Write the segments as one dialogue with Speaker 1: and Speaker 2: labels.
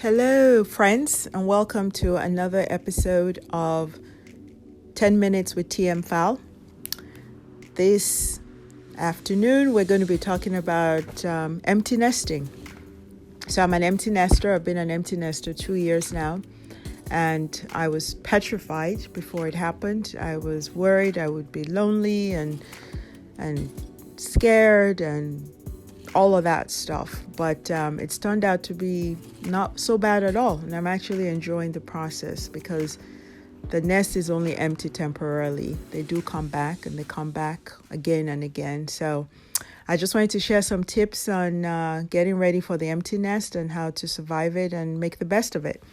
Speaker 1: Hello, friends, and welcome to another episode of 10 Minutes with TmFal. This afternoon, we're going to be talking about empty nesting. So I'm an empty nester. I've been an empty nester 2 years now, and I was petrified before it happened. I was worried I would be lonely and scared and all of that stuff, but it's turned out to be not so bad at all, and I'm actually enjoying the process because the nest is only empty temporarily. They do come back, and they come back again and again. So I just wanted to share some tips on getting ready for the empty nest and how to survive it and make the best of it.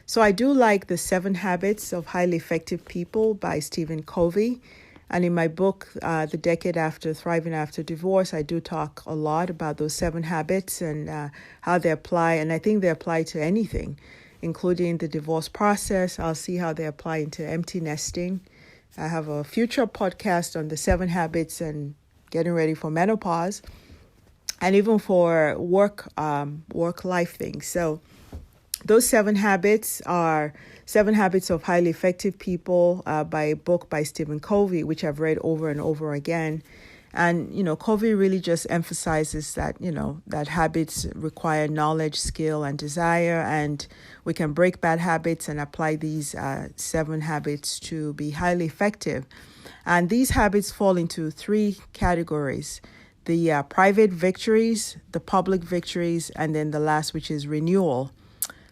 Speaker 1: So I do like the 7 Habits of Highly Effective People by Stephen Covey. And in my book, The Decade After Thriving After Divorce, I do talk a lot about those 7 habits and how they apply. And I think they apply to anything, including the divorce process. I'll see how they apply into empty nesting. I have a future podcast on the 7 habits and getting ready for menopause, and even for work-life things. So those 7 habits are 7 Habits of Highly Effective People by a book by Stephen Covey, which I've read over and over again. And, Covey really just emphasizes that, that habits require knowledge, skill, and desire. And we can break bad habits and apply these 7 habits to be highly effective. And these habits fall into 3 categories: the private victories, the public victories, and then the last, which is renewal.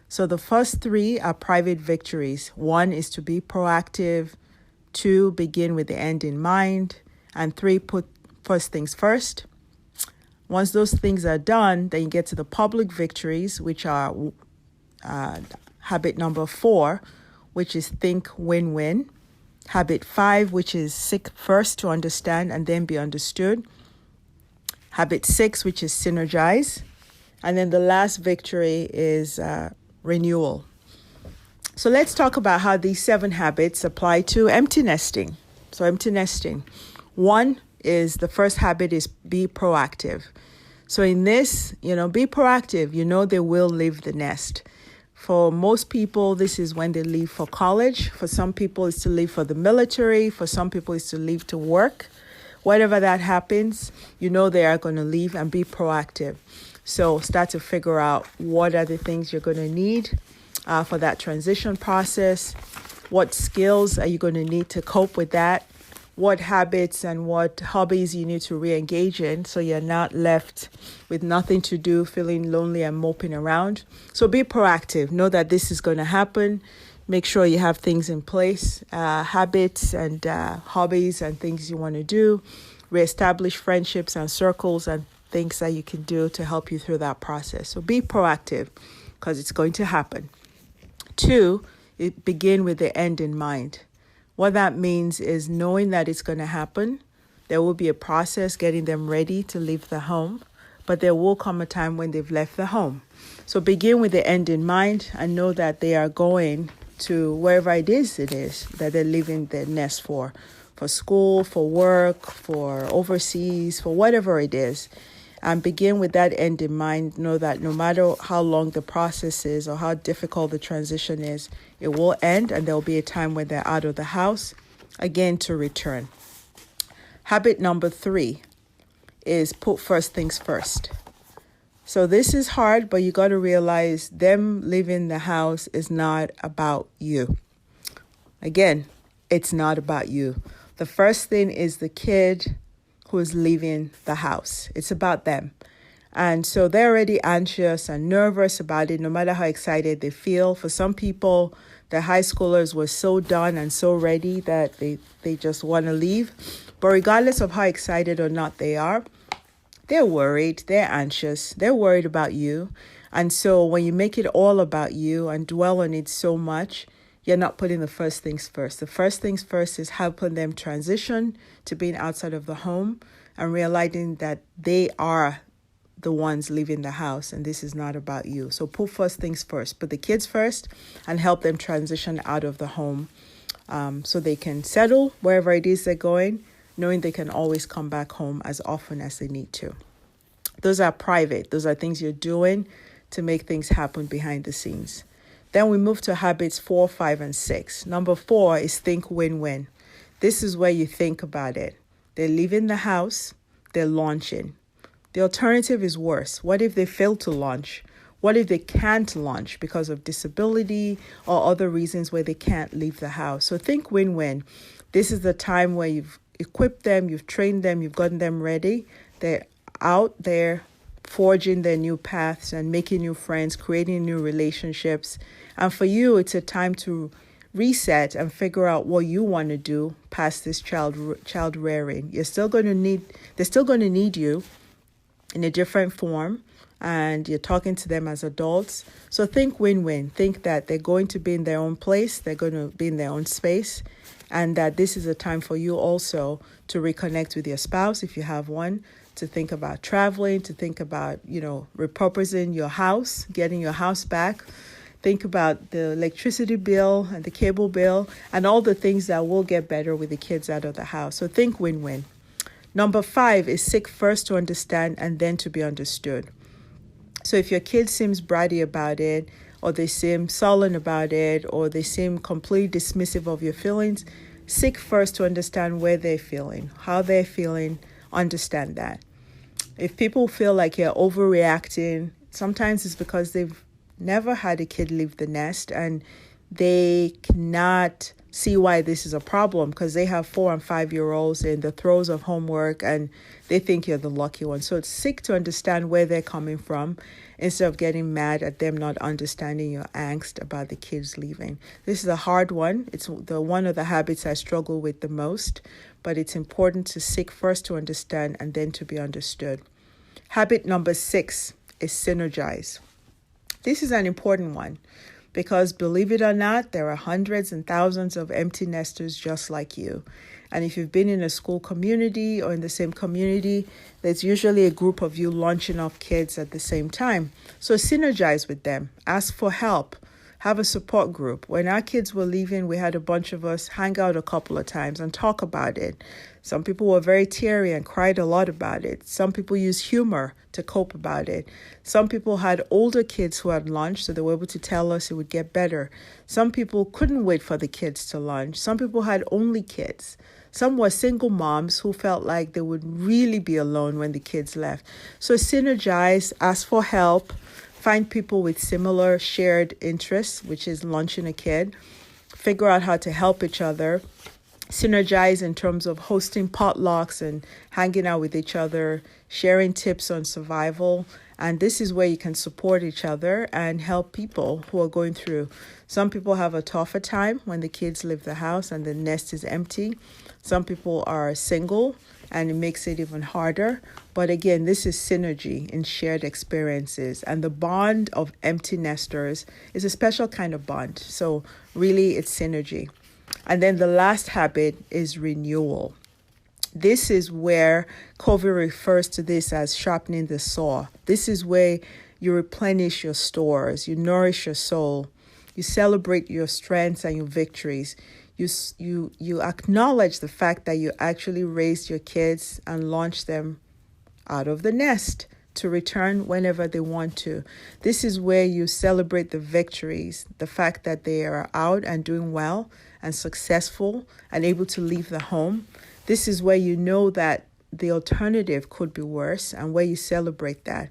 Speaker 1: So the first 3 are private victories. 1 is to be proactive. 2, begin with the end in mind. And 3, put first things first. Once those things are done, then you get to the public victories, which are habit number 4, which is think win-win. Habit 5, which is seek first to understand and then be understood. Habit 6, which is synergize. And then the last victory is renewal. So let's talk about how these 7 habits apply to empty nesting. So empty nesting. 1 is, the first habit is be proactive. So in this, be proactive. They will leave the nest. For most people, this is when they leave for college. For some people, it's to leave for the military. For some people, it's to leave to work. Whatever that happens, they are going to leave, and be proactive. So start to figure out what are the things you're going to need for that transition process. What skills are you going to need to cope with that? What habits and what hobbies you need to re-engage in so you're not left with nothing to do, feeling lonely and moping around. So be proactive. Know that this is going to happen. Make sure you have things in place, habits and hobbies and things you want to do. Reestablish friendships and circles and things that you can do to help you through that process. So be proactive because it's going to happen. 2, begin with the end in mind. What that means is knowing that it's going to happen. There will be a process getting them ready to leave the home, but there will come a time when they've left the home. So begin with the end in mind and know that they are going to wherever it is that they're leaving their nest for school, for work, for overseas, for whatever it is. And begin with that end in mind. Know that no matter how long the process is or how difficult the transition is, it will end, and there will be a time when they're out of the house, again, to return. Habit number 3 is put first things first. So this is hard, but you got to realize them leaving the house is not about you. Again, it's not about you. The first thing is the kid who is leaving the house. It's about them. And so they're already anxious and nervous about it, no matter how excited they feel. For some people, the high schoolers were so done and so ready that they just want to leave. But regardless of how excited or not they are, they're worried, they're anxious, they're worried about you. And so when you make it all about you and dwell on it so much, you're not putting the first things first. The first things first is helping them transition to being outside of the home and realizing that they are the ones leaving the house and this is not about you. So put first things first. Put the kids first and help them transition out of the home so they can settle wherever it is they're going, knowing they can always come back home as often as they need to. Those are private. Those are things you're doing to make things happen behind the scenes. Then we move to habits 4, 5, and 6. Number 4 is think win-win. This is where you think about it. They're leaving the house, they're launching. The alternative is worse. What if they fail to launch? What if they can't launch because of disability or other reasons where they can't leave the house? So think win-win. This is the time where you've equipped them, you've trained them, you've gotten them ready. They're out there forging their new paths and making new friends, creating new relationships. And for you, it's a time to reset and figure out what you want to do past this child rearing. They're still going to need you in a different form, and you're talking to them as adults. So think win-win. Think that they're going to be in their own place, they're going to be in their own space, and that this is a time for you also to reconnect with your spouse if you have one, to think about traveling, to think about, repurposing your house, getting your house back. Think about the electricity bill and the cable bill and all the things that will get better with the kids out of the house. So think win-win. Number 5 is seek first to understand and then to be understood. So if your kid seems bratty about it, or they seem sullen about it, or they seem completely dismissive of your feelings, seek first to understand where they're feeling, how they're feeling, understand that. If people feel like you're overreacting, sometimes it's because they've never had a kid leave the nest and they cannot see why this is a problem because they have 4 and 5-year-olds in the throes of homework and they think you're the lucky one. So it's seek to understand where they're coming from instead of getting mad at them not understanding your angst about the kids leaving. This is a hard one. It's one of the habits I struggle with the most, but it's important to seek first to understand and then to be understood. Habit number 6 is synergize. This is an important one because, believe it or not, there are hundreds and thousands of empty nesters just like you. And if you've been in a school community or in the same community, there's usually a group of you launching off kids at the same time. So synergize with them. Ask for help. Have a support group. When our kids were leaving, we had a bunch of us hang out a couple of times and talk about it. Some people were very teary and cried a lot about it. Some people used humor to cope about it. Some people had older kids who had launched, so they were able to tell us it would get better. Some people couldn't wait for the kids to launch. Some people had only kids. Some were single moms who felt like they would really be alone when the kids left. So synergize, ask for help, find people with similar shared interests, which is launching a kid, figure out how to help each other, synergize in terms of hosting potlucks and hanging out with each other, sharing tips on survival. And this is where you can support each other and help people who are going through. Some people have a tougher time when the kids leave the house and the nest is empty. Some people are single and it makes it even harder. But again, this is synergy in shared experiences. And the bond of empty nesters is a special kind of bond. So really, it's synergy. And then the last habit is renewal. This is where Covey refers to this as sharpening the saw. This is where you replenish your stores, you nourish your soul, you celebrate your strengths and your victories. You acknowledge the fact that you actually raised your kids and launched them out of the nest to return whenever they want to. This is where you celebrate the victories, the fact that they are out and doing well and successful and able to leave the home. This is where you know that the alternative could be worse and where you celebrate that.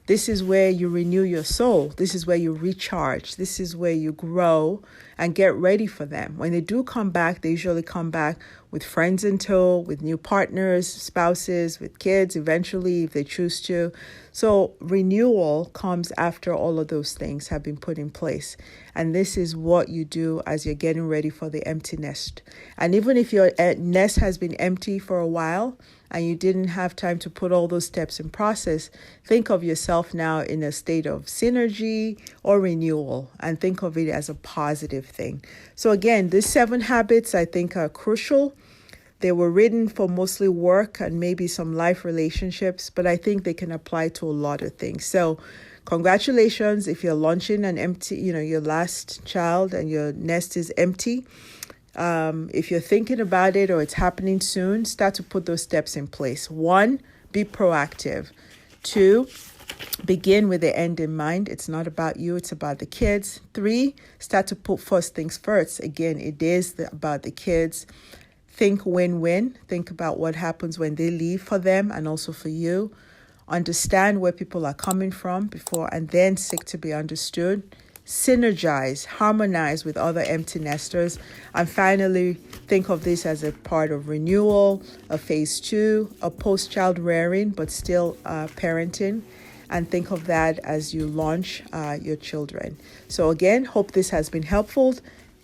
Speaker 1: This is where you renew your soul. This is where you recharge. This is where you grow and get ready for them. When they do come back, they usually come back with friends in tow, with new partners, spouses, with kids eventually if they choose to. So renewal comes after all of those things have been put in place. And this is what you do as you're getting ready for the empty nest. And even if your nest has been empty for a while and you didn't have time to put all those steps in process, think of yourself now in a state of synergy or renewal and think of it as a positive thing. So again, these 7 habits I think are crucial. They were written for mostly work and maybe some life relationships, but I think they can apply to a lot of things. So congratulations if you're launching an empty, your last child and your nest is empty. If you're thinking about it or it's happening soon, start to put those steps in place. 1, be proactive. 2, Begin with the end in mind. It's not about you, it's about the kids. 3, start to put first things first. Again, it is about the kids. Think win-win. Think about what happens when they leave for them and also for you. Understand where people are coming from before and then seek to be understood. Synergize, harmonize with other empty nesters. And finally, think of this as a part of renewal, a phase 2, a post-child rearing, but still parenting. And think of that as you launch your children. So again, hope this has been helpful.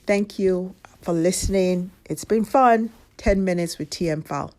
Speaker 1: Thank you for listening. It's been fun. 10 minutes with TmFal.